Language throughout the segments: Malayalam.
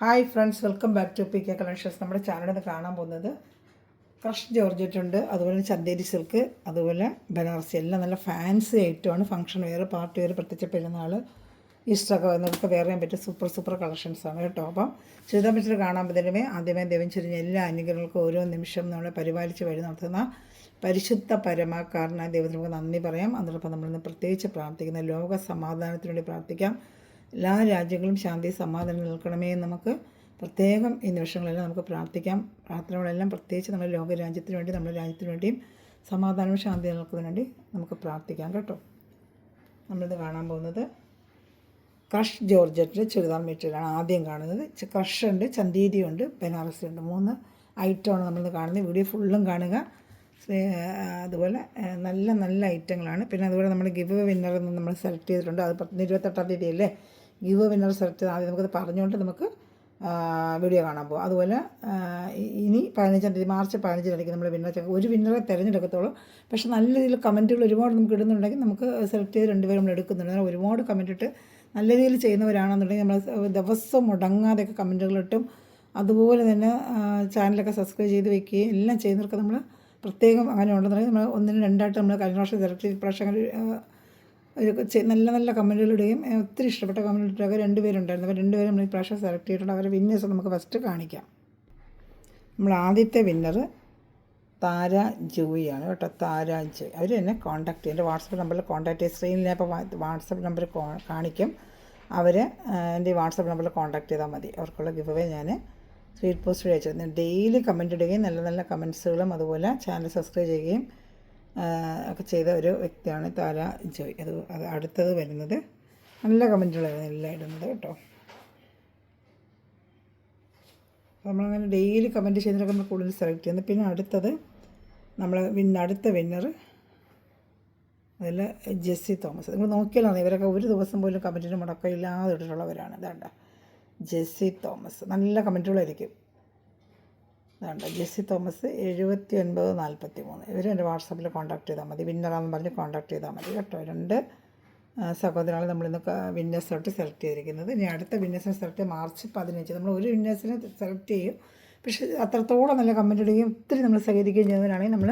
Hi friends, welcome back to P K collections. നമ്മുടെ ചാനലിൽ കാണാൻ പോകുന്നത് ക്രഷ് ജോർജറ്റ് ഉണ്ട്, അതുപോലെ ചന്തേരി സിൽക്ക്, അതുപോലെ ബനാറസി എല്ലാം നല്ല ഫാൻസി ഐറ്റമാണ്. ഫംഗ്ഷൻ വെയർ, പാർട്ടി വെയർ, പ്രത്യേകിച്ച് പെരുന്നാൾ, ഈസ്റ്ററൊക്കെ വന്നവർക്ക് വെയർ ചെയ്യാൻ പറ്റിയ സൂപ്പർ കളക്ഷൻസാണ് കേട്ടോ. അപ്പം ചെയ്താൻ പറ്റിയിട്ട് കാണാൻ പറ്റുന്നതിനുമേ ആദ്യമേ ദൈവം ചൊരിഞ്ഞ എല്ലാ അനുഗ്രഹങ്ങൾക്കും ഓരോ നിമിഷം നമ്മളെ പരിപാലിച്ച് വഴി നടത്തുന്ന പരിശുദ്ധ പരമാകാരനായ ദൈവത്തിന് നമുക്ക് നന്ദി പറയാം. അതോടൊപ്പം നമ്മളിന്ന് പ്രത്യേകിച്ച് പ്രാർത്ഥിക്കുന്ന ലോക സമാധാനത്തിന് വേണ്ടി പ്രാർത്ഥിക്കാം. എല്ലാ രാജ്യങ്ങളും ശാന്തി സമാധാനം നിൽക്കണമേ എന്ന് നമുക്ക് പ്രത്യേകം ഈ നിമിഷങ്ങളെല്ലാം നമുക്ക് പ്രാർത്ഥിക്കാം. പ്രാർത്ഥനകളെല്ലാം പ്രത്യേകിച്ച് നമ്മുടെ ലോകരാജ്യത്തിന് വേണ്ടി, നമ്മുടെ രാജ്യത്തിന് വേണ്ടിയും സമാധാനവും ശാന്തി നിൽക്കുന്നതിന് വേണ്ടി നമുക്ക് പ്രാർത്ഥിക്കാം കേട്ടോ. നമ്മളിത് കാണാൻ പോകുന്നത് ക്രഷ് ജോർജറ്റിൽ ചുരിദാർ മെറ്റീരിയലാണ് ആദ്യം കാണുന്നത്. ക്രഷ് ഉണ്ട്, ചന്തേരി ഉണ്ട്, ബനാറസി ഉണ്ട്. 3 ഐറ്റമാണ് നമ്മളിത് കാണുന്നത്. വീഡിയോ ഫുള്ളും കാണുക. അതുപോലെ നല്ല ഐറ്റങ്ങളാണ്. പിന്നെ അതുപോലെ നമ്മൾ ഗിവ് വിന്നർ നമ്മൾ സെലക്ട് ചെയ്തിട്ടുണ്ട്. അത് 28-ാം തീയതി അല്ലേ ഗിവ് വിന്നർ സെലക്ട് ചെയ്ത് ആദ്യം നമുക്കത് പറഞ്ഞുകൊണ്ട് നമുക്ക് വീഡിയോ കാണാൻ പോകും. അതുപോലെ ഇനി 15-ാം തീയതി മാർച്ച് 15-നായിരിക്കും നമ്മൾ ഒരു വിന്നറെ തിരഞ്ഞെടുക്കത്തുള്ളൂ. പക്ഷേ നല്ല രീതിയിൽ കമൻറ്റുകൾ ഒരുപാട് നമുക്ക് ഇടുന്നുണ്ടെങ്കിൽ നമുക്ക് സെലക്ട് ചെയ്ത് 2 പേരും നമ്മൾ എടുക്കുന്നുണ്ട്. അങ്ങനെ ഒരുപാട് കമൻറ്റ് ഇട്ട് നല്ല രീതിയിൽ ചെയ്യുന്നവരാണെന്നുണ്ടെങ്കിൽ നമ്മൾ ദിവസം മുടങ്ങാതെയൊക്കെ കമൻറ്റുകളിട്ടും അതുപോലെ തന്നെ ചാനലൊക്കെ സബ്സ്ക്രൈബ് ചെയ്ത് വെക്കുകയും എല്ലാം ചെയ്യുന്നവർക്ക് നമ്മൾ പ്രത്യേകം അങ്ങനെ ഉണ്ടെന്നുണ്ടെങ്കിൽ നമ്മൾ 1-2 നമ്മൾ കഴിഞ്ഞ പ്രാവശ്യം സെലക്ട് ചെയ്ത് പ്രാവശ്യം നല്ല കമൻറ്റുകൾ ഇടുകയും ഒത്തിരി ഇഷ്ടപ്പെട്ട കമൻറ്റ് ഇട്ടൊക്കെ 2 പേരുണ്ടായിരുന്നു. അപ്പോൾ 2 പേരും നമ്മൾ ഈ പ്രാവശ്യം സെലക്ട് ചെയ്തിട്ടുണ്ട്. അവരെ വിന്നേഴ്സ് നമുക്ക് ഫസ്റ്റ് കാണിക്കാം. നമ്മൾ ആദ്യത്തെ വിന്നർ താര ജോയിയാണ് കേട്ടോ. താര ജോയ് അവർ എന്നെ കോൺടാക്ട് ചെയ്യും. എൻ്റെ വാട്സപ്പ് നമ്പറിൽ കോൺടാക്ട് ചെയ്ത് സ്ക്രീനിൽ ഇപ്പോൾ വാട്സപ്പ് നമ്പർ കാണിക്കും. അവർ എൻ്റെ വാട്സപ്പ് നമ്പറിൽ കോൺടാക്ട് ചെയ്താൽ മതി. അവർക്കുള്ള ഗിവ് അവേ ഞാൻ സ്പീഡ് പോസ്റ്റ് അയച്ചിരുന്നു. ഡെയിലി കമൻറ്റ് ഇടുകയും നല്ല കമൻറ്റ്സുകളും അതുപോലെ ചാനൽ സബ്സ്ക്രൈബ് ചെയ്യുകയും ഒക്കെ ചെയ്ത ഒരു വ്യക്തിയാണ് താര ജോയ്. അത് അടുത്തത് വരുന്നത് നല്ല കമൻറ്റുകളായിരുന്നു എല്ലാം ഇടുന്നത് കേട്ടോ. നമ്മളങ്ങനെ ഡെയിലി കമൻറ്റ് ചെയ്യുന്നതൊക്കെ നമ്മൾ കൂടുതൽ സെലക്ട് ചെയ്യുന്നത്. പിന്നെ അടുത്തത് നമ്മൾ അടുത്ത വിന്നർ അതിൽ ജെസ്സി തോമസ്. നിങ്ങൾ നോക്കിയാലാണ് ഇവരൊക്കെ ഒരു ദിവസം പോലും കമൻറ്റിന് മുടക്കമില്ലാതെ ഇട്ടിട്ടുള്ളവരാണ്. ഇതാണ്ട ജെസ്സി തോമസ്, നല്ല കമൻറ്റുകളായിരിക്കും. ഇതാണ്ട ജെസ്സി തോമസ് 7943. ഇവർ എൻ്റെ വാട്സാപ്പിൽ കോൺടാക്ട് ചെയ്താൽ മതി. വിന്നറാണെന്ന് പറഞ്ഞ് കോൺടാക്ട് ചെയ്താൽ മതി കേട്ടോ. 2 സഹോദരങ്ങളെ നമ്മളിന്ന് വിന്നേഴ്സായിട്ട് സെലക്ട് ചെയ്തിരിക്കുന്നത്. ഇനി അടുത്ത വിന്നേഴ്സിനെ സെലക്ട് ചെയ്ത് മാർച്ച് 15. നമ്മൾ ഒരു വിന്നേഴ്സിനെ സെലക്ട് ചെയ്യും, പക്ഷേ അത്രത്തോളം നല്ല കമൻറ്റ് ഇടുകയും ഒത്തിരി നമ്മൾ സഹകരിക്കുകയും ചെയ്യുന്നവരാണെങ്കിൽ നമ്മൾ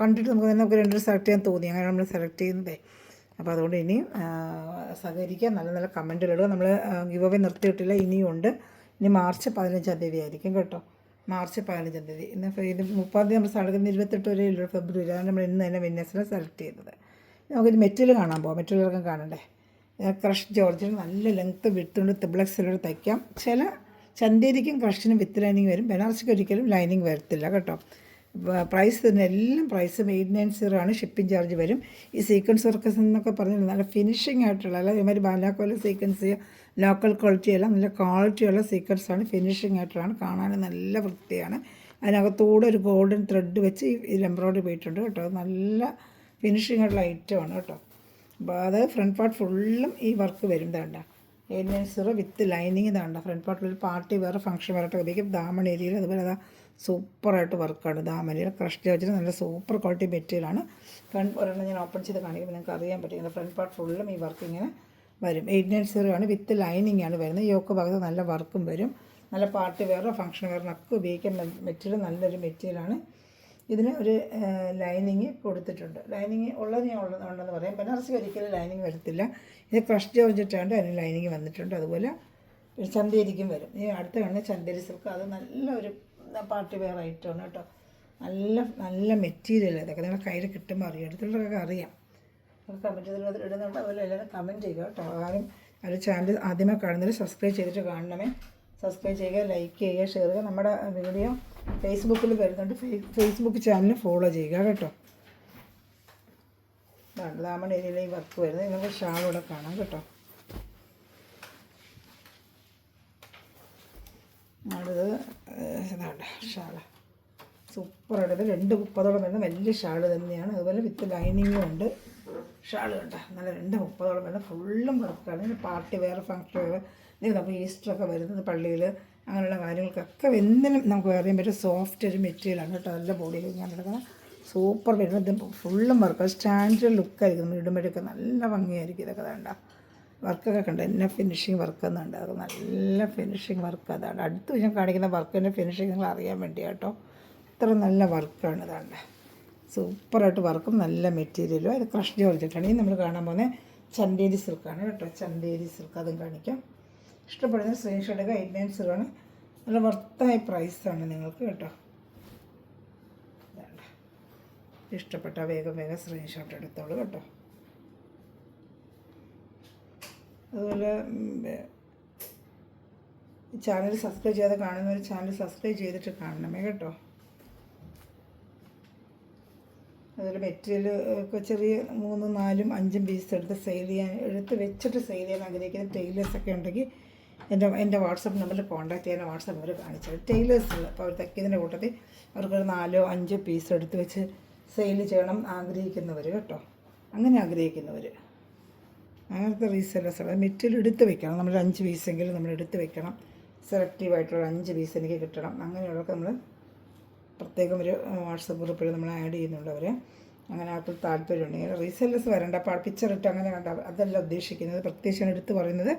കണ്ടിട്ട് നമുക്ക് തന്നെ 2 സെലക്ട് ചെയ്യാൻ തോന്നി. അങ്ങനെ നമ്മൾ സെലക്ട് ചെയ്യുന്നതേ. അപ്പോൾ അതുകൊണ്ട് ഇനിയും സഹകരിക്കുക, നല്ല കമൻറ്റുകളിടുക. നമ്മൾ ഗിവ് അവേ നിർത്തിയിട്ടില്ല, ഇനിയും ഉണ്ട്. ഇനി മാർച്ച് 15-ാം തീയതി ആയിരിക്കും കേട്ടോ. മാർച്ച് 15-ാം തീയതി. ഇന്ന് ഇത് 30-ാം തീയതി നമ്മൾ നടക്കുന്നത് 28 വരെ ഉള്ളൂ, ഫെബ്രുവരി. അതാണ് നമ്മൾ ഇന്ന് തന്നെ വിന്നേഴ്സിനെ സെലക്ട് ചെയ്തത്. നമുക്കിത് മെറ്റീരിയൽ കാണാൻ പോകാം. മെറ്റീരിയലൊക്കെ കാണണ്ടേ. ക്രഷ് ജോർജിന് നല്ല ലെങ്ത്ത് വിട്ടുണ്ട്, ത്രിബിളക്സിലൂടെ തയ്ക്കാം. ചില ചന്തേരിക്കും ക്രഷിനും വിത്ത് ലൈനിങ് വരും. ബനാറസിക്ക് ഒരിക്കലും ലൈനിങ് വരത്തില്ല കേട്ടോ. പ്രൈസ് തന്നെ എല്ലാം പ്രൈസ് 890 ആണ്. ഷിപ്പിംഗ് ചാർജ് വരും. ഈ സീക്വൻസ് വർക്കേഴ്സ് എന്നൊക്കെ പറഞ്ഞാൽ നല്ല ഫിനിഷിംഗ് ആയിട്ടുള്ള, അല്ല ഇമാതിരി ബാലാക്കോല സീക്വൻസ് ലോക്കൽ ക്വാളിറ്റി അല്ല, നല്ല ക്വാളിറ്റിയുള്ള സീക്വൻസാണ്. ഫിനിഷിംഗ് ആയിട്ടുള്ളതാണ്, കാണാൻ നല്ല വൃത്തിയാണ്. അതിനകത്തൂടെ ഒരു ഗോൾഡൻ ത്രെഡ് വെച്ച് ഇതിൽ എംബ്രോയ്ഡറി പോയിട്ടുണ്ട് കേട്ടോ. നല്ല ഫിനിഷിംഗ് ആയിട്ടുള്ള ഐറ്റമാണ് കേട്ടോ. അപ്പോൾ അത് ഫ്രണ്ട് പാർട്ട് ഫുള്ളും ഈ വർക്ക് വരും. ഇതാണ്ട 890 വിത്ത് ലൈനിങ്. ഇതാണ്ട ഫ്രണ്ട് പാർട്ടിലൊരു പാർട്ടി വേറെ ഫംഗ്ഷൻ വേറെ ഉപയോഗിക്കും. ദാമൺ ഏരിയയിൽ അതുപോലെ അതാ സൂപ്പറായിട്ട് വർക്കാണ്. ദാമനിയിൽ ക്രഷ് ജോർജിന് നല്ല സൂപ്പർ ക്വാളിറ്റി മെറ്റീരിയലാണ്. ഫ്രണ്ട് ഒരെണ്ണം ഞാൻ ഓപ്പൺ ചെയ്ത് കാണിക്കുമ്പോൾ നിങ്ങൾക്ക് അറിയാൻ പറ്റും. ഇങ്ങനെ ഫ്രണ്ട് പാർട്ട് ഫുള്ളും ഈ വർക്ക് ഇങ്ങനെ വരും. 890 ആണ്, വിത്ത് ലൈനിങ് ആണ് വരുന്നത്. യോക്ക് ഭാഗത്ത് നല്ല വർക്കും വരും. നല്ല പാർട്ടി വേറെ ഫംഗ്ഷൻ വേറിനൊക്കെ ഉപയോഗിക്കാൻ മെറ്റീരിയൽ നല്ലൊരു മെറ്റീരിയലാണ്. ഇതിന് ഒരു ലൈനിങ് കൊടുത്തിട്ടുണ്ട്. ലൈനിങ് ഉണ്ടെന്ന് പറയാം. ബനാറസി ഒരിക്കലും ലൈനിങ് വരത്തില്ല. ഇത് ക്രഷ് ജോർജറ്റാണ്ട് അതിന് ലൈനിങ് വന്നിട്ടുണ്ട്. അതുപോലെ ചന്തേരിക്കും വരും. ഈ അടുത്ത കാണുന്ന ചന്തേരി സിൽക്ക്, അത് നല്ലൊരു പാർട്ടി വെയർ ഐറ്റമാണ് കേട്ടോ. നല്ല മെറ്റീരിയൽ. ഇതൊക്കെ നിങ്ങൾ കയ്യിൽ കിട്ടുമ്പോൾ അറിയാം. അടുത്തുള്ളതൊക്കെ അറിയാം. കമൻറ്റ് ഇടുന്നുണ്ട്. അതുപോലെ എല്ലാവരും കമൻറ്റ് ചെയ്യുക കേട്ടോ. ആരും ഒരു ചാനൽ ആദ്യമേ കാണുന്നതിൽ സബ്സ്ക്രൈബ് ചെയ്തിട്ട് കാണണമേ. സബ്സ്ക്രൈബ് ചെയ്യുക, ലൈക്ക് ചെയ്യുക, ഷെയർ ചെയ്യുക. നമ്മുടെ വീഡിയോ ഫേസ്ബുക്കിൽ വരുന്നുണ്ട്. ഫേസ്ബുക്ക് ചാനൽ ഫോളോ ചെയ്യുക കേട്ടോ. ദാമൺ ഏരിയയിൽ ഈ വർക്ക് വരുന്നത്. നിങ്ങൾക്ക് ഷാളൂടെ കാണാം കേട്ടോ. അടുത്തത് ഇതാണ്ട ഷാള് സൂപ്പറായിട്ട് 230 വരുന്ന വലിയ ഷാള് തന്നെയാണ്. അതുപോലെ വിത്ത് ലൈനിങ്ങും ഉണ്ട്. ഷാള് കണ്ട നല്ല 230 വരുന്ന ഫുള്ളും വർക്കാണ്. പാർട്ടി വേറെ ഫംഗ്ഷൻ വേറെ നമുക്ക് ഈസ്റ്ററൊക്കെ വരുന്നത് പള്ളിയിൽ അങ്ങനെയുള്ള കാര്യങ്ങൾക്കൊക്കെ എന്തിനും നമുക്ക് അറിയാൻ പറ്റും. സോഫ്റ്റ് ഒരു മെറ്റീരിയലാണ് കേട്ടോ. നല്ല ബോഡിയിൽ ഞാൻ എടുക്കുന്ന സൂപ്പർ വരുന്നത്. ഫുള്ളും വർക്ക്, സ്റ്റാൻഡേർഡ് ലുക്കായിരിക്കും. നമ്മൾ ഇടുമ്പോഴൊക്കെ നല്ല ഭംഗിയായിരിക്കും. ഇതൊക്കെ വേണ്ട വർക്കൊക്കെ കണ്ട് എന്നെ ഫിനിഷിങ് വർക്ക് എന്നുണ്ട്. അത് നല്ല ഫിനിഷിങ് വർക്ക്. അതാണ് അടുത്ത് ഞാൻ കാണിക്കുന്ന വർക്കിൻ്റെ ഫിനിഷിങ് നിങ്ങൾ അറിയാൻ വേണ്ടി കേട്ടോ. അത്ര നല്ല വർക്കാണ്. ഇതാണ്ട് സൂപ്പറായിട്ട് വർക്കും നല്ല മെറ്റീരിയലും. അത് ക്രഷ് ജോർജറ്റാണ്. ഈ നമ്മൾ കാണാൻ പോകുന്നത് ചന്തേരി സിൽക്കാണ് കേട്ടോ. ചന്തേരി സിൽക്ക് അതും കാണിക്കാം. ഇഷ്ടപ്പെടുന്ന സ്ക്രീൻഷോട്ട് എടുക്കുക. 89 നല്ല വർത്തായ പ്രൈസാണ് നിങ്ങൾക്ക് കേട്ടോ. ഇതാണ്ട് ഇഷ്ടപ്പെട്ട വേഗം സ്ക്രീൻഷോട്ട് എടുത്തോളൂ കേട്ടോ. അതുപോലെ ചാനൽ സബ്സ്ക്രൈബ് ചെയ്യാതെ കാണുന്നവർ ചാനൽ സബ്സ്ക്രൈബ് ചെയ്തിട്ട് കാണണമേ കേട്ടോ. അതുപോലെ മെറ്റീരിയൽ ഒക്കെ ചെറിയ 3, 4, 5 പീസ് എടുത്ത് വെച്ചിട്ട് സെയിൽ ചെയ്യാൻ ആഗ്രഹിക്കുന്ന ടൈലേഴ്സൊക്കെ ഉണ്ടെങ്കിൽ എൻ്റെ വാട്സപ്പ് നമ്പറിൽ കോൺടാക്ട് ചെയ്യാൻ വാട്സപ്പ് നമ്പർ കാണിച്ചത്. ടൈലേഴ്സുകൾ അപ്പോൾ അവർ തയ്ക്കുന്നതിൻ്റെ കൂട്ടത്തിൽ അവർക്കൊരു 4, 5 പീസ് എടുത്ത് വെച്ച് സെയിൽ ചെയ്യണം ആഗ്രഹിക്കുന്നവർ കേട്ടോ. അങ്ങനെ ആഗ്രഹിക്കുന്നവർ അങ്ങനത്തെ റീസെല്ലേഴ്സ് മെറ്റീരിയൽ എടുത്ത് വെക്കണം. നമ്മൾ 5 പീസെങ്കിലും നമ്മൾ എടുത്ത് വെക്കണം. സെലക്റ്റീവായിട്ടുള്ള 5 പീസ് എനിക്ക് കിട്ടണം. അങ്ങനെയുള്ളതൊക്കെ നമ്മൾ പ്രത്യേകം ഒരു വാട്സപ്പ് ഗ്രൂപ്പിൽ നമ്മൾ ആഡ് ചെയ്യുന്നുണ്ട് അവർ. അങ്ങനെ ആർക്കും താല്പര്യമുണ്ടെങ്കിൽ റീസെല്ലേഴ്സ് വരണ്ട. അപ്പോൾ പിക്ചർ ഇട്ട് അങ്ങനെ കണ്ട അതല്ല ഉദ്ദേശിക്കുന്നത്. പ്രത്യേകിച്ച് എടുത്ത് പറയുന്നത്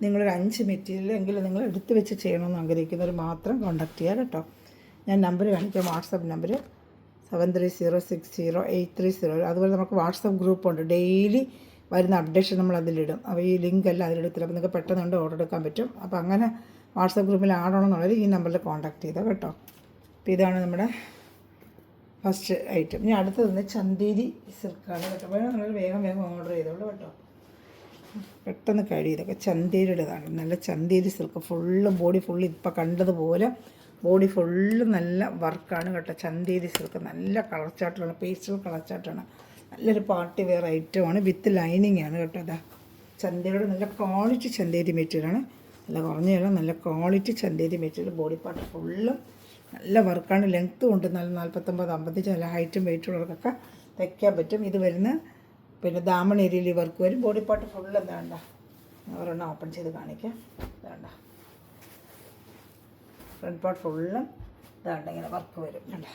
നിങ്ങളൊരു 5 മെറ്റീരിയൽ എങ്കിലും നിങ്ങൾ എടുത്ത് വെച്ച് ചെയ്യണമെന്ന് ആഗ്രഹിക്കുന്നവർ മാത്രം കോൺടാക്ട് ചെയ്യുക കേട്ടോ. ഞാൻ നമ്പർ കാണിക്കാം. WhatsApp number 73060830. അതുപോലെ നമുക്ക് വാട്സപ്പ് ഗ്രൂപ്പുണ്ട്. ഡെയിലി വരുന്ന അപ്ഡേഷൻ നമ്മൾ അതിലിടും. അപ്പോൾ ഈ ലിങ്ക് എല്ലാം അതിലിടത്തില്ല. അപ്പോൾ നിങ്ങൾക്ക് പെട്ടെന്ന് ഓർഡർ എടുക്കാൻ പറ്റും. അപ്പോൾ അങ്ങനെ വാട്സപ്പ് ഗ്രൂപ്പിൽ ആടണമെന്നുള്ളത് ഈ നമ്പറിൽ കോൺടാക്ട് ചെയ്താൽ കേട്ടോ. അപ്പോൾ ഇതാണ് നമ്മുടെ ഫസ്റ്റ് ഐറ്റം. ഇനി അടുത്തത് ചന്തേരി സിൽക്കാണ് കേട്ടോ. അപ്പോൾ നമ്മൾ വേഗം ഓർഡർ ചെയ്തോളൂ കേട്ടോ. പെട്ടെന്ന് കഴിയും. ഇതൊക്കെ ചന്തേരിയുടേതാണ്. നല്ല ചന്തേരി സിൽക്ക് ബോഡി ഫുള്ള് ഇപ്പോൾ കണ്ടതുപോലെ ബോഡി ഫുള്ള് നല്ല വർക്കാണ് കേട്ടോ. ചന്തേരി സിൽക്ക് നല്ല കളർ ചാർട്ടാണ്. പേസ്റ്റൽ കളർ ചാർട്ടാണ്. നല്ലൊരു പാർട്ടി വെയർ ഐറ്റമാണ്. വിത്ത് ലൈനിങ് ആണ് കേട്ടോ. അതാ ചന്തേരിയുടെ നല്ല ക്വാളിറ്റി ചന്തേരി മെറ്റീരിയലാണ്. നല്ല കുറഞ്ഞല്ല, നല്ല quality Chanderi material. Body part ഫുള്ളും നല്ല വർക്കാണ്. ലെങ്ത്തും ഉണ്ട്. നല്ല 49, 55 നല്ല ഹൈറ്റും വെയിറ്റുള്ളവർക്കൊക്കെ തയ്ക്കാൻ പറ്റും. ഇത് വരുന്ന പിന്നെ ദാമൺ ഏരിയയിൽ വർക്ക് വരും. ബോഡി പാർട്ട് ഫുള്ള് എന്താണ്ട ഒരെണ്ണം ഓപ്പൺ ചെയ്ത് കാണിക്കാം. ഇതാണ്ട ഫ്രണ്ട് പാർട്ട് ഫുള്ളും ഇതാണ്ട് ഇങ്ങനെ വർക്ക് വരും. കണ്ട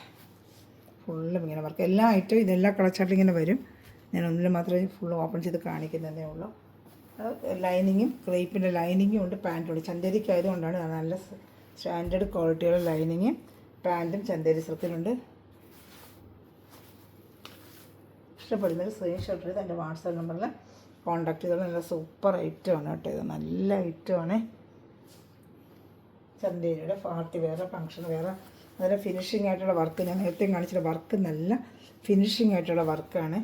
ഫുള്ളും ഇങ്ങനെ വർക്ക്. എല്ലാ ഐറ്റവും ഇതെല്ലാം കളച്ചായിട്ട് ഇങ്ങനെ വരും. ഞാൻ ഒന്നിൽ മാത്രമേ ഫുള്ള് ഓപ്പൺ ചെയ്ത് കാണിക്കുന്നതേ ഉള്ളൂ. ലൈനിങ്ങും ക്രേപ്പിൻ്റെ ലൈനിങ്ങും ഉണ്ട്. പാൻറ്റുണ്ട്. ചന്തേരിക്കായതുകൊണ്ടാണ് നല്ല സ്റ്റാൻഡേർഡ് ക്വാളിറ്റിയുള്ള ലൈനിങ്ങും പാൻറ്റും ചന്തേരി സിൽക്കിലുണ്ട്. ഇഷ്ടപ്പെടുന്നൊരു സ്ക്രീൻഷോട്ട് എടുത്ത് എൻ്റെ വാട്സാപ്പ് നമ്പറിൽ കോൺടാക്ട് ചെയ്തോളൂ. നല്ല സൂപ്പർ ഐറ്റമാണ് കേട്ടോ. ഇത് നല്ല ഐറ്റമാണ്. ചന്തേരിയുടെ പാർട്ടി വേറെ ഫങ്ഷൻ വേറെ നല്ല ഫിനിഷിംഗ് ആയിട്ടുള്ള വർക്ക്. ഞാൻ നേരത്തെ കാണിച്ചിട്ട് വർക്ക് നല്ല ഫിനിഷിംഗ് ആയിട്ടുള്ള വർക്കാണ്.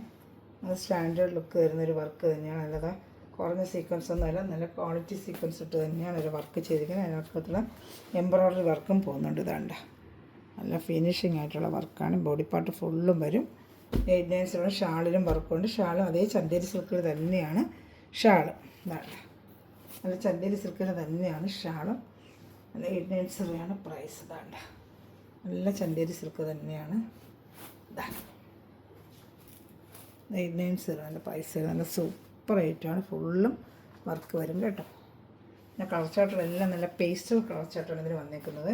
അത് സ്റ്റാൻഡേർഡ് ലുക്ക് തരുന്നൊരു വർക്ക് തന്നെയാണ്. നല്ലത് കുറഞ്ഞ സീക്വൻസ് ഒന്നുമല്ല, നല്ല ക്വാളിറ്റി സീക്വൻസ് ഇട്ട് തന്നെയാണ് ഒരു വർക്ക് ചെയ്തിരിക്കുന്നത്. അതിനകത്തുള്ള എംബ്രോയ്ഡറി വർക്കും പോകുന്നുണ്ട്. ഇതാണ്ട് നല്ല ഫിനിഷിംഗ് ആയിട്ടുള്ള വർക്കാണ്. ബോഡി പാർട്ട് ഫുള്ളും വരും. 89 ഷാളിലും വർക്കുണ്ട്. ഷാളും അതേ ചന്തേരി സിൽക്കിൽ തന്നെയാണ് ഷാള്. ഇതാണ്ട് നല്ല ചന്തേരി സിൽക്കിൽ തന്നെയാണ് ഷാളും. നല്ല 89 പ്രൈസ്. ഇതാണ്ട് നല്ല ചന്തേരി സിൽക്ക് തന്നെയാണ്. ഇതാ 89 പ്രൈസ്. നല്ല സൂപ്പർ ഐറ്റമാണ്. ഫുള്ളും വർക്ക് വരും കേട്ടോ. പിന്നെ കളർ ചാർട്ടുകളെല്ലാം നല്ല പേസ്റ്റൽ കളർ ചാർട്ടാണ് ഇതിന് വന്നിരിക്കുന്നത്.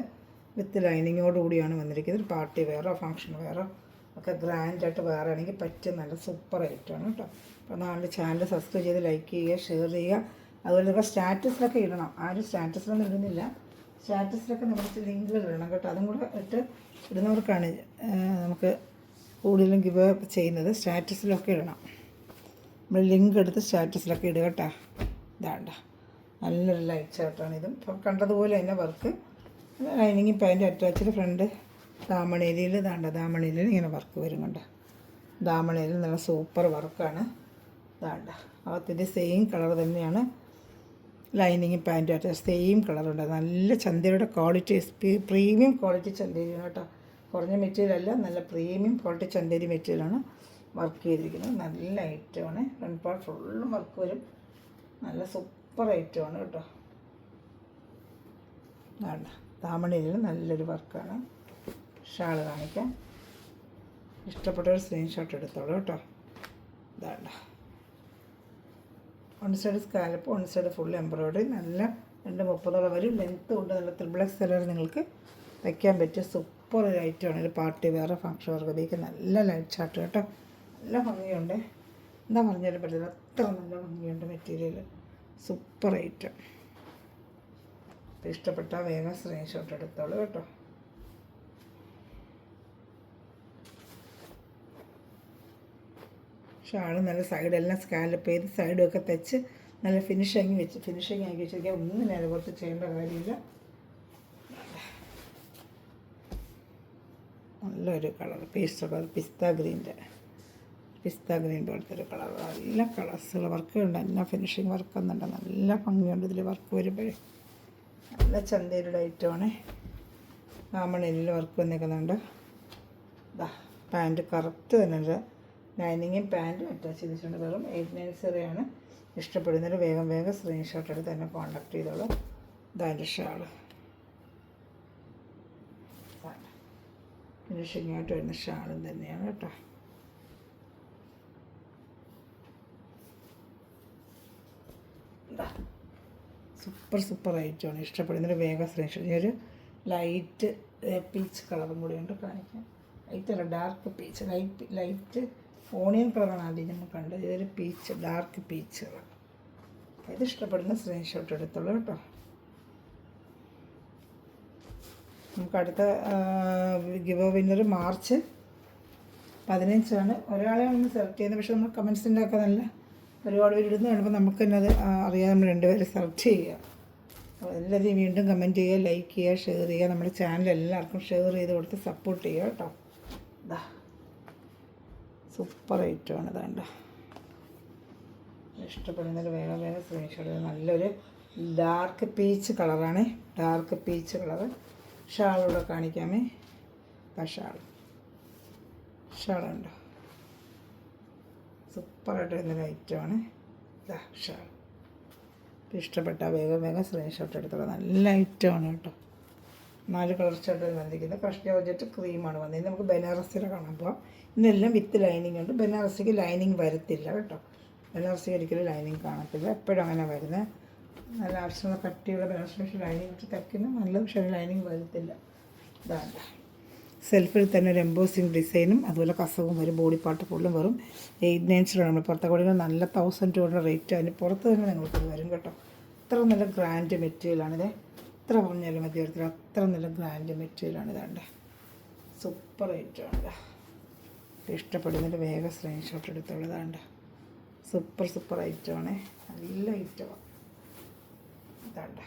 വിത്ത് ലൈനിങ്ങോടുകൂടിയാണ് വന്നിരിക്കുന്നത്. പാർട്ടി വെയറോ ഫങ്ഷൻ വെയറോ ഒക്കെ ഗ്രാൻഡായിട്ട് വേറെ ആണെങ്കിൽ പറ്റിയ നല്ല സൂപ്പർ ഐറ്റമാണ് കേട്ടോ. അപ്പോൾ നാളെ ചാനൽ സബ്സ്ക്രൈബ് ചെയ്ത് ലൈക്ക് ചെയ്യുക, ഷെയർ ചെയ്യുക. അതുപോലെ ഇപ്പോൾ സ്റ്റാറ്റസിലൊക്കെ ഇടണം. ആരും സ്റ്റാറ്റസിലൊന്നും ഇടുന്നില്ല. സ്റ്റാറ്റസിലൊക്കെ നമുക്ക് ലിങ്കുകൾ ഇടണം കേട്ടോ. അതും കൂടെ ഇട്ട് ഇടുന്നവർക്കാണ് നമുക്ക് കൂടുതലും ഗിവ് ചെയ്യുന്നത്. സ്റ്റാറ്റസിലൊക്കെ ഇടണം. നമ്മൾ ലിങ്ക് എടുത്ത് സ്റ്റാറ്റസിലൊക്കെ ഇടുക കേട്ടോ. ഇതാണ്ട നല്ലൊരു ലൈറ്റ് ചാർട്ടാണ് ഇതും. ഇപ്പം കണ്ടതുപോലെ തന്നെ work lining pant attached front ദാമണേരിയിൽ ദാമണേരിയിൽ ഇങ്ങനെ വർക്ക് വരും കണ്ട. ദാമണേരിയിൽ നല്ല സൂപ്പർ വർക്കാണ്. ഇതാണ്ട അകത്തിൻ്റെ സെയിം കളർ തന്നെയാണ് ലൈനിങ് പാൻറ്റും അറ്റാച്ച് സെയിം കളറുണ്ട്. നല്ല ചന്തേരിയുടെ ക്വാളിറ്റി പ്രീമിയം ക്വാളിറ്റി ചന്തേരിയാണ് കേട്ടോ. കുറഞ്ഞ മെറ്റീരിയൽ അല്ല, നല്ല പ്രീമിയം ക്വാളിറ്റി ചന്തേരി മെറ്റീരിയലാണ് വർക്ക് ചെയ്തിരിക്കുന്നത്. നല്ല ഐറ്റമാണ്. ഫ്രണ്ട് പാർട്ട് ഫുള്ളും വർക്ക് വരും. നല്ല സൂപ്പർ ഐറ്റമാണ് കേട്ടോ. വേണ്ട താമണയിൽ നല്ലൊരു വർക്കാണ്. ഷാള് കാണിക്കാം. ഇഷ്ടപ്പെട്ടൊരു സ്ക്രീൻഷോട്ട് എടുത്തോളൂ കേട്ടോ. ഇതാണ്ട one side scallop, one side full embroidery. നല്ല 230 വരും. ലെങ്ത്ത് കൊണ്ട് നല്ല ത്രിബിളക്സ് കളർ നിങ്ങൾക്ക് വയ്ക്കാൻ പറ്റിയ സൂപ്പർ ഒരു ഐറ്റമാണ്. ഒരു പാർട്ടി വേറെ ഫങ്ഷൻ വർക്ക് ഉപയോഗിക്കാൻ നല്ല ലൈറ്റ് ചാർട്ട് കേട്ടോ. നല്ല ഭംഗിയുണ്ട്. എന്താ പറഞ്ഞാലും പറ്റില്ല, അത്ര നല്ല ഭംഗിയുണ്ട് മെറ്റീരിയൽ. Super item. ഇഷ്ടപ്പെട്ടാൽ വേഗം സ്ക്രീൻഷോട്ട് എടുത്തോളൂ കേട്ടോ. ഷാൾ നല്ല സൈഡെല്ലാം സ്കാലപ്പ് ചെയ്ത് സൈഡൊക്കെ തെച്ച് നല്ല ഫിനിഷിങ് ആക്കി വെച്ചിരിക്കുക. ഒന്നും നേരെ പുറത്ത് ചെയ്യേണ്ട കാര്യമില്ല. നല്ലൊരു കളർ, പേസ്റ്റ് കളർ, പിസ്ത ഗ്രീൻ പോലത്തെ ഒരു കളർ. നല്ല കളേഴ്സുള്ള വർക്കുണ്ട്, എല്ലാ ഫിനിഷിങ് വർക്ക് വന്നുണ്ട്. നല്ല ഭംഗിയുണ്ട് ഇതിൽ വർക്ക് വരുമ്പോഴേ. നല്ല ചന്തയിലുള്ള ഐറ്റമാണ്. ആമണിലിൽ വർക്ക് വന്നിരിക്കുന്നുണ്ട്. പാൻറ്റ് കറക്റ്റ് തന്നെ ലൈനിങ്ങും പാൻറ്റും അറ്റാച്ച് ചെയ്തിട്ടുണ്ട്. വെറും 890 ഇഷ്ടപ്പെടുന്നവർ വേഗം സ്ക്രീൻഷോട്ട് എടുത്ത് തന്നെ കോൺടാക്ട് ചെയ്തോളൂ. ഇതാൻ്റെ ഷാൾ ഫിനിഷിംഗ് ആയിട്ട് വരുന്ന ഷാളും തന്നെയാണ് കേട്ടോ. സൂപ്പർ ഐറ്റമാണ്. ഇഷ്ടപ്പെടുന്നവർ വേഗം സ്ക്രീൻഷോട്ട്. ഈ ഒരു ലൈറ്റ് പീച്ച് കളറും കൂടിയുണ്ട്, കാണിക്കാം. ലൈറ്റല്ല, ഡാർക്ക് പീച്ച്. ലൈറ്റ് ഓണിയൻ കളറാണ് ആദ്യം നമ്മൾ കണ്ടത്. ഇതൊരു പീച്ച്, ഡാർക്ക് പീച്ച് കളർ. ഇത് ഇഷ്ടപ്പെടുന്ന സ്ക്രീൻഷോട്ട് എടുത്തോളൂ കേട്ടോ. നമുക്ക് അടുത്ത ഗിവ് വിന്നർ മാർച്ച് 15 ഒരാളെ നമ്മൾ സെലക്ട് ചെയ്യുന്നത്. പക്ഷേ നമ്മൾ കമൻസിൻ്റെ ഒക്കെ നല്ല ഒരുപാട് പേര് ഇടുന്ന കാണുമ്പോൾ നമുക്ക് തന്നെ അത് അറിയാതെ നമ്മൾ 2 പേരെ സെലക്ട് ചെയ്യുക. അപ്പോൾ എല്ലാവരും വീണ്ടും കമൻറ്റ് ചെയ്യുക, ലൈക്ക് ചെയ്യുക, ഷെയർ ചെയ്യുക. നമ്മുടെ ചാനൽ എല്ലാവർക്കും ഷെയർ ചെയ്ത് കൊടുത്ത് സപ്പോർട്ട് ചെയ്യുക കേട്ടോ. ഇതാ സൂപ്പർ ഐറ്റമാണ്. ഇതാണ്ട ഇഷ്ടപ്പെടുന്നൊരു വേഗം സ്ക്രീൻഷോട്ട്. നല്ലൊരു ഡാർക്ക് പീച്ച് കളറാണ്. Dark peach colour. ഷാളൂടെ കാണിക്കാമേ. ആ ഷാളുണ്ടോ? സൂപ്പറായിട്ട് വരുന്നൊരു ഐറ്റമാണ്. ഇതാ ഷാൾ. ഇഷ്ടപ്പെട്ടാൽ വേഗം സ്ക്രീൻഷോട്ട് എടുത്തോളൂ. നല്ല ഐറ്റമാണ് കേട്ടോ. 4 കളർ ഷർട്ട് വന്നിരിക്കുന്നത്. ക്രഷ് ജോർജറ്റ് ക്രീമാണ് വന്നത്. നമുക്ക് ബനാറസിയുടെ കാണാൻ പോകാം. ഇന്നെല്ലാം വിത്ത് ലൈനിങ് ഉണ്ട്. ബനാറസിക്ക് ലൈനിങ് വരത്തില്ല കേട്ടോ. ബനാറസിക്ക് ഒരിക്കലും ലൈനിങ് കാണത്തില്ല. എപ്പോഴും അങ്ങനെ വരുന്നത്. നല്ല ആവശ്യമുള്ള കട്ടിയുള്ള ബനാറസി ലൈനിങ് വെച്ച് തയ്ക്കുന്ന നല്ല, പക്ഷേ ലൈനിങ് വരത്തില്ല. ഇതാണ് സെൽഫിൽ തന്നെ ഒരു എംബോസിങ് ഡിസൈനും അതുപോലെ കസവും വരും. ബോഡി പാർട്ട് ഫുള്ളും വെറും 890 നമ്മൾ പുറത്തെ കൂടെ നല്ല 1200 റേറ്റ്. അതിന് പുറത്ത് തന്നെ നിങ്ങൾക്ക് വരും കേട്ടോ. അത്ര നല്ല ഗ്രാൻഡ് മെറ്റീരിയലാണിത്. എത്ര പറഞ്ഞാലും മതി എടുത്തില്ല, അത്ര നല്ല ഗ്രാൻഡ് മെറ്റീരിയലാണ്. ഇതാണ്ട് സൂപ്പർ ഐറ്റമാണ്. ഇഷ്ടപ്പെടുന്നതിൻ്റെ വേഗം സ്ക്രീൻഷോട്ട് എടുത്തുള്ളതാണ്ട്. സൂപ്പർ ഐറ്റമാണ്. നല്ല ഐറ്റമാണ്. ഇതാണ്ട്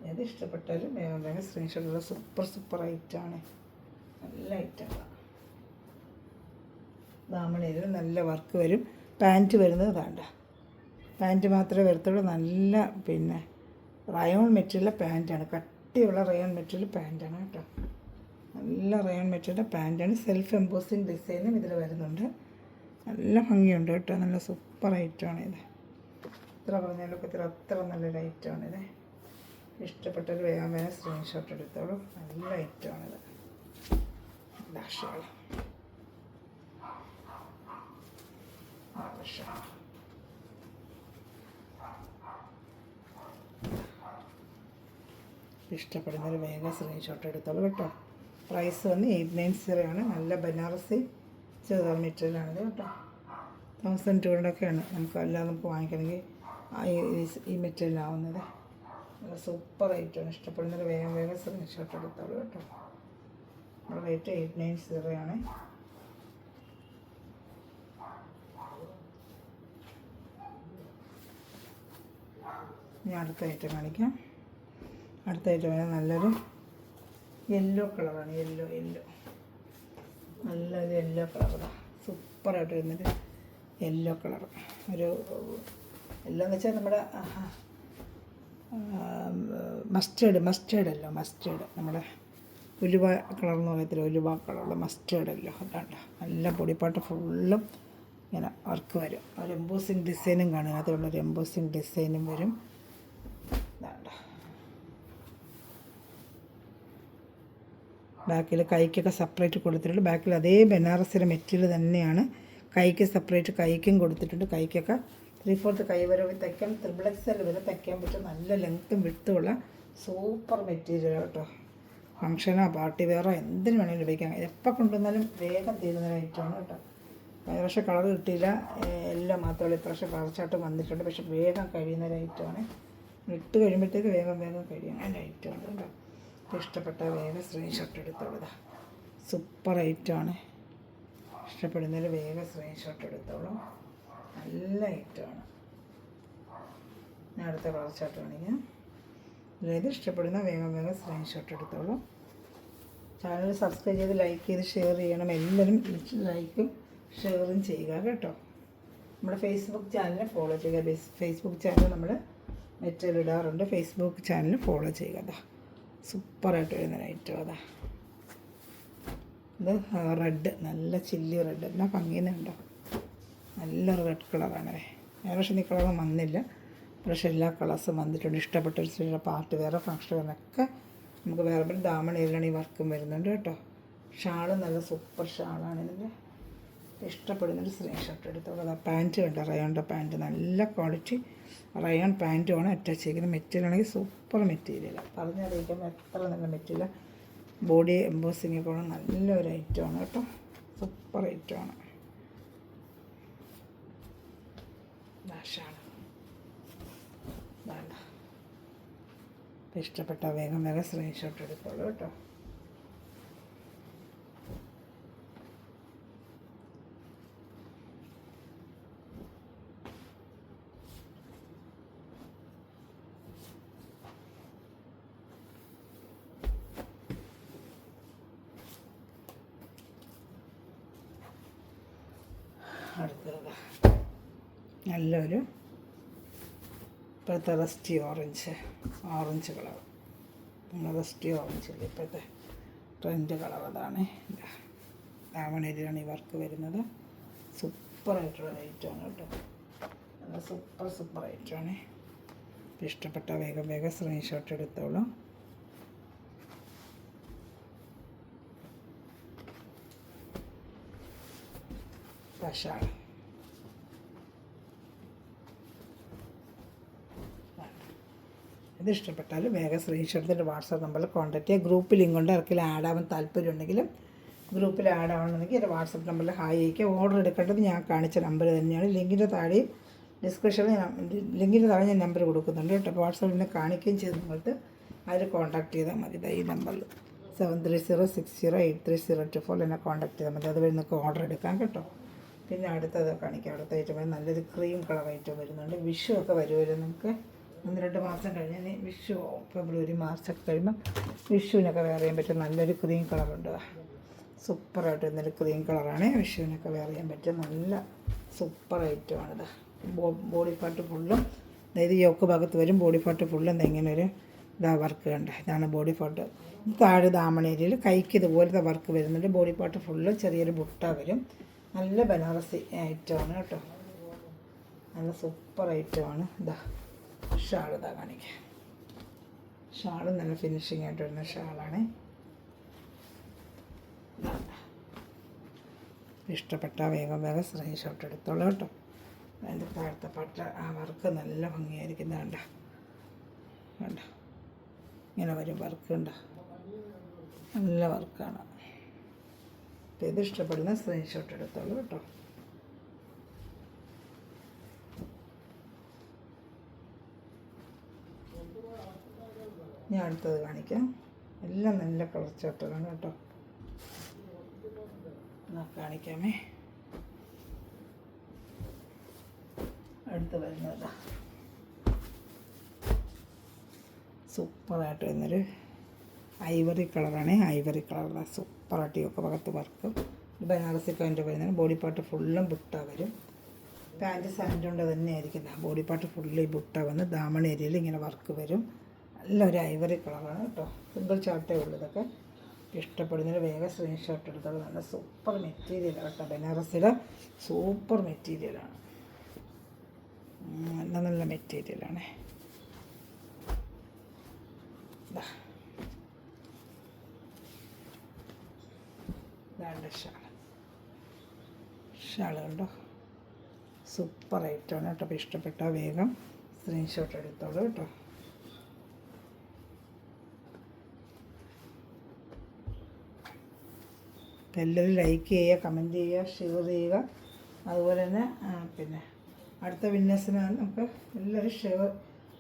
ഏത് ഇഷ്ടപ്പെട്ടാലും വേഗം സ്ക്രീൻഷോട്ടുള്ള സൂപ്പർ ഐറ്റമാണ്. നല്ല ഐറ്റമാണ്. ദാമണയിൽ നല്ല വർക്ക് വരും. പാൻറ്റ് വരുന്നത് വേണ്ട, പാൻറ്റ് മാത്രമേ വരത്തുള്ളൂ. നല്ല റയോൺ മെറ്റീരിയൽ പാൻറ്റാണ്. കട്ടിയുള്ള റയോൺ മെറ്റീരിയൽ പാൻറ്റാണ് കേട്ടോ. നല്ല റയോൺ മെറ്റീരിയൽ പാൻറ്റാണ്. സെൽഫ് എംബോസിങ് ഡിസൈനും ഇതിൽ വരുന്നുണ്ട്. നല്ല ഭംഗിയുണ്ട് കേട്ടോ. നല്ല സൂപ്പർ ഐറ്റമാണ് ഇത്. എത്ര പറഞ്ഞാലും അത്ര നല്ലൊരു ഐറ്റമാണിത്. ഇഷ്ടപ്പെട്ടൊരു വേഗം സ്ക്രീൻഷോട്ട് എടുത്തോളൂ. നല്ല ഐറ്റമാണിത്. ഇഷ്ടപ്പെടുന്നൊരു വേഗം സ്ക്രീൻഷോട്ട് എടുത്തോളൂ കേട്ടോ. പ്രൈസ് വന്ന് 890 നല്ല ബനാറസി ചെറുതാർ മെറ്റീരിയലാണിത് കേട്ടോ. 1200 നമുക്ക് എല്ലാം നമുക്ക് വാങ്ങിക്കണമെങ്കിൽ ഈ മെറ്റീരിയൽ ആവുന്നത്. നല്ല സൂപ്പർ ഐറ്റമാണ്. ഇഷ്ടപ്പെടുന്നൊരു വേഗം സ്ക്രീൻഷോട്ട് എടുത്തോളൂ കേട്ടോ. നമ്മുടെ റേറ്റ് 890 ഞാൻ അടുത്ത ഐറ്റം കാണിക്കാം. അടുത്ത ഐറ്റം നല്ലൊരു യെല്ലോ കളറാണ്. യെല്ലോ നല്ലൊരു യെല്ലോ കളറാണ്. സൂപ്പറായിട്ട് വരുന്നൊരു യെല്ലോ കളർ. ഒരു യെല്ലോ എന്ന് വെച്ചാൽ നമ്മുടെ മസ്റ്റേർഡ് നമ്മുടെ ഉലുവ കളർ എന്ന് പറയത്തില്ല, ഉലുവ കളറുള്ള മസ്റ്റേർഡല്ലോ. അതാണ്ട് നല്ല പൊടിപ്പാട്ട് ഫുള്ളും ഇങ്ങനെ വർക്ക് വരും. ഒരു എംബോസിങ് ഡിസൈനും കാണും. അതിലുള്ളൊരു എംബോസിങ് ഡിസൈനും വരും. ഇതാണ്ട് ബാക്കിൽ കൈക്കൊക്കെ സെപ്പറേറ്റ് കൊടുത്തിട്ടുണ്ട്. ബാക്കിൽ അതേ ബനാറസിൻ്റെ മെറ്റീരിയൽ തന്നെയാണ്. കൈക്ക് സെപ്പറേറ്റ് കൈക്കും കൊടുത്തിട്ടുണ്ട്. കൈക്കൊക്കെ 3/4 കൈ വരെ തയ്ക്കാൻ, XXL വരെ തയ്ക്കാൻ പറ്റും. നല്ല ലെങ്ത്തും വിട്ടുമുള്ള സൂപ്പർ മെറ്റീരിയൽ കേട്ടോ. ഫങ്ഷനോ പാർട്ടി വെയറോ എന്തിനു വേണമെങ്കിലും ഉപയോഗിക്കാം. എപ്പോൾ കൊണ്ടുവന്നാലും വേഗം തീരുന്ന ഐറ്റമാണ് കേട്ടോ. പക്ഷേ കളർ കിട്ടിയില്ല, എല്ലാം മാത്രമല്ല ഇപ്രാവശ്യം കളർ ചാട്ടം വന്നിട്ടുണ്ട്. പക്ഷെ വേഗം കഴിയുന്ന ഒരു ഐറ്റമാണ്. ഇട്ട് കഴിയുമ്പോഴത്തേക്ക് വേഗം കഴിയുന്ന ഒരു ഐറ്റമാണ് കേട്ടോ. ഇഷ്ടപ്പെട്ട വേഗം സ്ക്രീൻഷോട്ട് എടുത്തോളൂ. സൂപ്പർ ഐറ്റമാണ്. ഇഷ്ടപ്പെടുന്നതിൽ വേഗം സ്ക്രീൻഷോട്ട് എടുത്തോളൂ. നല്ല ഐറ്റമാണ്. ഞാൻ അടുത്ത കളർ ചാർട്ട് കാണിക്കാം. അതായത് ഇഷ്ടപ്പെടുന്ന വേഗം സ്ക്രീൻഷോട്ട് എടുത്തോളൂ. ചാനൽ സബ്സ്ക്രൈബ് ചെയ്ത് ലൈക്ക് ചെയ്ത് ഷെയർ ചെയ്യണം. എല്ലാവരും ലൈക്കും ഷെയറും ചെയ്യുക കേട്ടോ. നമ്മുടെ ഫേസ്ബുക്ക് ചാനൽ ഫോളോ ചെയ്യുക. ഫേസ്ബുക്ക് ചാനൽ നമ്മൾ മെറ്റലിടാറുണ്ട്. ഫേസ്ബുക്ക് ചാനൽ ഫോളോ ചെയ്യുക. അതാ സൂപ്പറായിട്ട് വരുന്ന ഐറ്റം. അതാ ഇത് റെഡ്, നല്ല ചില്ലി റെഡ്. എന്നാൽ ഭംഗിയുന്നുണ്ടോ, നല്ലൊരു റെഡ് കളറാണ്. പക്ഷേ ഈ കളർ വന്നില്ല, പക്ഷേ എല്ലാ കളേഴ്സും വന്നിട്ടുണ്ട്. ഇഷ്ടപ്പെട്ട ഒരു പാർട്ടി വേറെ ഫംഗ്ഷൻ വേറൊക്കെ നമുക്ക് വേറെ ദാമണയിലാണ് ഈ വർക്കും വരുന്നുണ്ട് കേട്ടോ. ഷാള് നല്ല സൂപ്പർ ഷാളാണ്. ഇതിൻ്റെ ഇഷ്ടപ്പെടുന്നൊരു സ്ക്രീൻഷോട്ട് എടുത്തോളൂ. അതാ പാൻറ്റ് കണ്ടോ, റയോണിൻ്റെ പാൻറ്റ്, നല്ല ക്വാളിറ്റി റയോൺ പാൻറ്റുമാണ് അറ്റാച്ച് ചെയ്തിരിക്കുന്നത്. മെറ്റീരിയലാണെങ്കിൽ സൂപ്പർ മെറ്റീരിയലാണ്. പറഞ്ഞറിയിക്കുമ്പോൾ എത്ര നല്ല മെറ്റീരിയൽ. ബോഡി എംബോസിങ് ഒക്കെ നല്ലൊരു ഐറ്റമാണ് കേട്ടോ. സൂപ്പർ ഐറ്റമാണ്. ഷാള് വേണ്ട, ഇഷ്ടപ്പെട്ട വേഗം സ്ക്രീൻഷോട്ട് എടുത്തോളൂ കേട്ടോ. അടുത്തത് നല്ലൊരു ഇപ്പോഴത്തെ rusty orange colour. Rusty orange അല്ലേ ഇപ്പോഴത്തെ ട്രെൻഡ് കളർ. അതാണ് ദാമണയിലാണ് ഈ വർക്ക് വരുന്നത്. സൂപ്പറായിട്ടുള്ള ഐറ്റമാണ് കേട്ടോ. നല്ല സൂപ്പർ ഐറ്റമാണ്. ഇഷ്ടപ്പെട്ട വേഗം സ്ക്രീൻഷോട്ട് എടുത്തോളൂ. ഷാള് ഇത് ഇഷ്ടപ്പെട്ടാൽ വേഗം സ്ക്രീൻഷോട്ട് വാട്സാപ്പ് നമ്പറിൽ കോൺടാക്ട് ചെയ്യുക. ഗ്രൂപ്പ് ലിങ്ക് ഉണ്ട്. ആർക്കെങ്കിലും ആഡ് ആവാൻ താല്പര്യം ഉണ്ടെങ്കിലും ഗ്രൂപ്പിൽ ആഡ് ആവണമെങ്കിൽ എൻ്റെ വാട്സാപ്പ് നമ്പറിൽ ഹായ് അയക്കുക. ഓർഡർ എടുക്കേണ്ടത് ഞാൻ കാണിച്ച നമ്പർ തന്നെയാണ്. ലിങ്കിൻ്റെ താഴെ ലിങ്കിൻ്റെ താഴെ ഞാൻ നമ്പർ കൊടുക്കുന്നുണ്ട് കേട്ടോ. അപ്പോൾ വാട്സാപ്പിൽ നിന്ന് കാണിക്കുകയും ചെയ്ത് നിങ്ങൾക്ക് അതിൽ കോൺടാക്ട് ചെയ്താൽ മതി. ഈ നമ്പറിൽ 7306083024 എന്നെ കോൺടാക്ട് ചെയ്താൽ മതി. അതുവഴി നിങ്ങൾക്ക് ഓർഡർ എടുക്കാം കേട്ടോ. പിന്നെ അടുത്തത് കാണിക്കാം. അടുത്ത ഐറ്റം നല്ലൊരു ക്രീം കളർ ഐറ്റം വരുന്നുണ്ട്. വിഷു ഒക്കെ വരുമല്ലോ നമുക്ക്. 1-2 മാസം കഴിഞ്ഞാൽ വിഷു, ഫെബ്രുവരി മാർച്ചൊക്കെ കഴിയുമ്പോൾ വിഷുവിനൊക്കെ വെയർ ചെയ്യാൻ പറ്റും നല്ലൊരു ക്രീം കളറുണ്ട്. സൂപ്പറായിട്ട് വരുന്നൊരു ക്രീം കളറാണ്. വിഷുവിനൊക്കെ വെയർ ചെയ്യാൻ പറ്റിയ നല്ല സൂപ്പർ ഐറ്റമാണിത്. ബോഡി പാർട്ട് ഫുള്ളും, അതായത് യോക്ക് ഭാഗത്ത് വരും. ബോഡി പാർട്ട് ഫുള്ളും ഇങ്ങനെ ഒരു വർക്ക് കണ്ട. ഇതാണ് ബോഡി പാർട്ട്. താഴെ ദാമണേരിയയിൽ കൈക്ക് ഇതുപോലത്തെ വർക്ക് വരുന്നുണ്ട്. ബോഡി പാർട്ട് ഫുള്ള് ചെറിയൊരു ബുട്ട വരും. നല്ല ബനാറസി ഐറ്റമാണ് കേട്ടോ. നല്ല സൂപ്പർ ഐറ്റമാണ്. ഷാൾ കാണിക്കാം. ഷാള് നല്ല ഫിനിഷിംഗ് ആയിട്ട് വരുന്ന ഷാളാണ്. ഇഷ്ടപ്പെട്ട വേഗം സ്ക്രീൻഷോട്ട് എടുത്തോളൂ കേട്ടോ. അതിൻ്റെ താഴത്തെ പട്ട ആ വർക്ക് നല്ല ഭംഗിയായിരിക്കുന്നതുണ്ട. വേണ്ട ഇങ്ങനെ വരും വർക്ക് ഉണ്ട്. നല്ല വർക്കാണ്. ഇത് ഇഷ്ടപ്പെടുന്ന സ്ക്രീൻഷോട്ട് എടുത്തോളൂ കേട്ടോ. ഞാൻ അടുത്തത് കാണിക്കാം. എല്ലാം നല്ല കളർ ചാർട്ടുകളാണ് കേട്ടോ. കാണിക്കാമേ. അടുത്ത് വരുന്നത് സൂപ്പറായിട്ട് വരുന്നൊരു ഐവറി കളറാണ്. ഐവറി കളർ സൂപ്പറായിട്ട് ഒക്കെ ഭാഗത്ത് വർക്ക്. ബനാറസി പാൻറ്റ് വരുന്നത്. ബോഡി പാർട്ട് ഫുള്ളും ബുട്ട വരും. പാൻറ്റ് സാൻഡ് കൊണ്ട് തന്നെ ആയിരിക്കും. ബോഡി പാർട്ട് ഫുള്ള് ഈ ബുട്ട വന്ന് ദാമൺ ഏരിയയിൽ ഇങ്ങനെ വർക്ക് വരും. നല്ലൊരു ഐവറി കളറാണ് കേട്ടോ. സിംഗിൾ ചാർട്ടേ ഉള്ളൂ. ഇതൊക്കെ ഇഷ്ടപ്പെടുന്നതിന് വേഗം സ്ക്രീൻഷോട്ട് എടുത്തോളൂ. നല്ല സൂപ്പർ മെറ്റീരിയലാണ് കേട്ടോ. ബനാറസിയുടെ സൂപ്പർ മെറ്റീരിയലാണ്. നല്ല മെറ്റീരിയലാണ്. ഇതാണ് ഷാള് കണ്ടോ. സൂപ്പർ ഐറ്റമാണ് കേട്ടോ. അപ്പോൾ ഇഷ്ടപ്പെട്ടാൽ വേഗം സ്ക്രീൻഷോട്ട് എടുത്തോളൂ കേട്ടോ. എല്ലാവരും ലൈക്ക് ചെയ്യുക, കമൻറ്റ് ചെയ്യുക, ഷെയർ ചെയ്യുക, അതുപോലെ തന്നെ പിന്നെ അടുത്ത വിന്നേഴ്സിന് നമുക്ക് എല്ലാവരും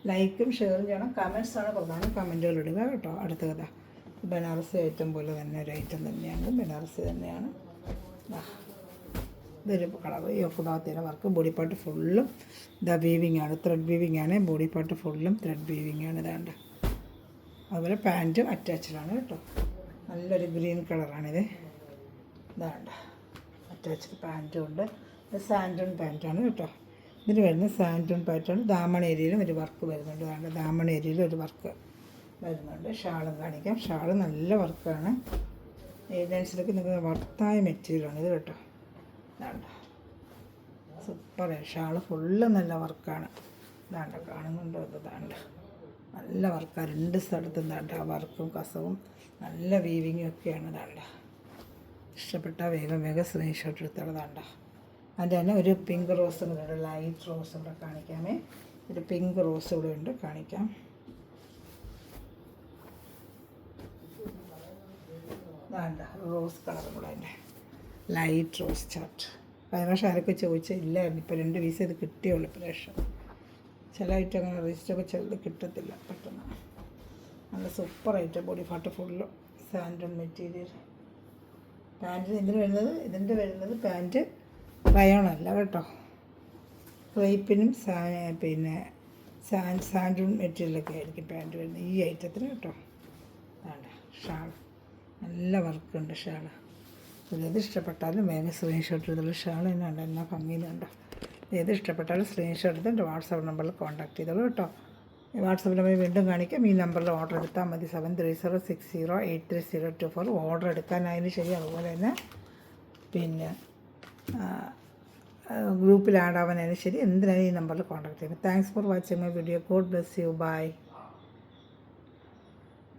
ലൈക്കും ഷെയറും ചെയ്യണം. കമൻസാണ് പ്രധാനം, കമൻറ്റുകൾ ഇടുക കേട്ടോ. അടുത്ത കഥ ബനാറസി ഐറ്റം പോലെ തന്നെ ഒരു ഐറ്റം തന്നെയാണ്, ബനാറസി തന്നെയാണ്. ഇതൊരു കളർ യോക്കുഭാഗത്തിൻ്റെ വർക്ക്. ബോഡി പാർട്ട് ഫുള്ളും വീവിങ് ആണ്, ത്രെഡ് വീവിങ് ആണ്. ബോഡി പാർട്ട് ഫുള്ളും ത്രെഡ് വീവിങ് ആണ്. ഇതാണ്ട് അതുപോലെ പാൻറ്റും അറ്റാച്ച്ഡാണ് കേട്ടോ. നല്ലൊരു ഗ്രീൻ കളറാണിത്. ഇതാണ്ട് അറ്റാച്ച്ഡ് പാൻറ്റും ഉണ്ട്. ഇത് സാൻഡൺ പാൻറ്റാണ് കേട്ടോ. ഇതിന് വരുന്നത് സാൻഡൺ പാൻറ്റാണ്. ദാമൺ ഏരിയയിലും ഒരു വർക്ക് വരുന്നുണ്ട്. അതാണ്ട് ദാമൺ ഏരിയയിലും ഒരു വർക്ക് വരുന്നുണ്ട്. ഷാളും കാണിക്കാം. ഷാള് നല്ല വർക്കാണ്. ഏജൻസിലേക്ക് നിങ്ങൾക്ക് വർത്തായ മെറ്റീരിയലാണ് ഇത് കേട്ടോ. ഇതാണ്ട് സൂപ്പർ ഷാള് ഫുള്ള് നല്ല വർക്കാണ്. ഇതാണ്ട് കാണുന്നുണ്ടോ? ഇതാണ്ട് നല്ല വർക്കാണ്. 2 സ്ഥലത്തും ഇതാണ്ട് ആ വർക്കും കസവും നല്ല വീവിങ്ങും ഒക്കെയാണ്. ഇതാണ്ട് ഇഷ്ടപ്പെട്ട വേഗം സ്ക്രീൻഷോട്ട് എടുത്തുള്ളതാണ്ട. അതിൻ്റെ തന്നെ ഒരു പിങ്ക് റോസും കൂടെ ഉണ്ട്, ലൈറ്റ് റോസും കൂടെ കാണിക്കാമേ. ഒരു പിങ്ക് റോസ് കൂടെ ഉണ്ട്, കാണിക്കാം. വേണ്ട റോസ് കളറും കൂടെ അതിൻ്റെ ലൈറ്റ് റോസ് ചാർട്ട്. കഴിഞ്ഞ പ്രാവശ്യം ആരൊക്കെ ചോദിച്ചാൽ ഇല്ലായിരുന്നു. ഇപ്പോൾ 2 പീസ് ഇത് കിട്ടിയുള്ളൂ ഇപ്രാവശ്യം. ചില ഐറ്റം അങ്ങനെ റീസ്റ്റൊക്കെ ചിലത് കിട്ടത്തില്ല പെട്ടെന്ന്. നല്ല super item. Body part full സാൻഡൺ മെറ്റീരിയൽ. പാൻറ്റിന് ഇതിൻ്റെ വരുന്നത് പാൻറ്റ് റയോണല്ല കേട്ടോ. ക്രേപ്പിനും പിന്നെ സാൻഡൂൺ മെറ്റീരിയലൊക്കെ ആയിരിക്കും പാൻറ്റ് വരുന്നത് ഈ ഐറ്റത്തിന് കേട്ടോ. വേണ്ട ഷാൾ നല്ല വർക്കുണ്ട് ഷാള്. ഏത് ഇഷ്ടപ്പെട്ടാലും വേഗം സ്ക്രീൻഷോട്ട് എടുത്തുള്ള ഷാൾ തന്നെ ഉണ്ട്. എന്നാ ഭംഗിയിലുണ്ട്. ഏത് ഇഷ്ടപ്പെട്ടാലും സ്ക്രീൻഷോട്ട് എടുത്ത് എൻ്റെ വാട്സാപ്പ് നമ്പറിൽ കോൺടാക്ട് ചെയ്തോളൂ കേട്ടോ. വാട്സാപ്പ് നമ്പർ വീണ്ടും കാണിക്കാം. ഈ നമ്പറിൽ ഓർഡർ എടുത്താൽ മതി. 7306083024. ഓർഡർ എടുക്കാനായാലും ശരി, അതുപോലെ തന്നെ പിന്നെ ഗ്രൂപ്പിൽ ആഡ് ആവാനായാലും ശരി, എന്തിനായാലും ഈ നമ്പറിൽ കോൺടാക്ട് ചെയ്യുക. Thanks for watching my video. God bless you. By.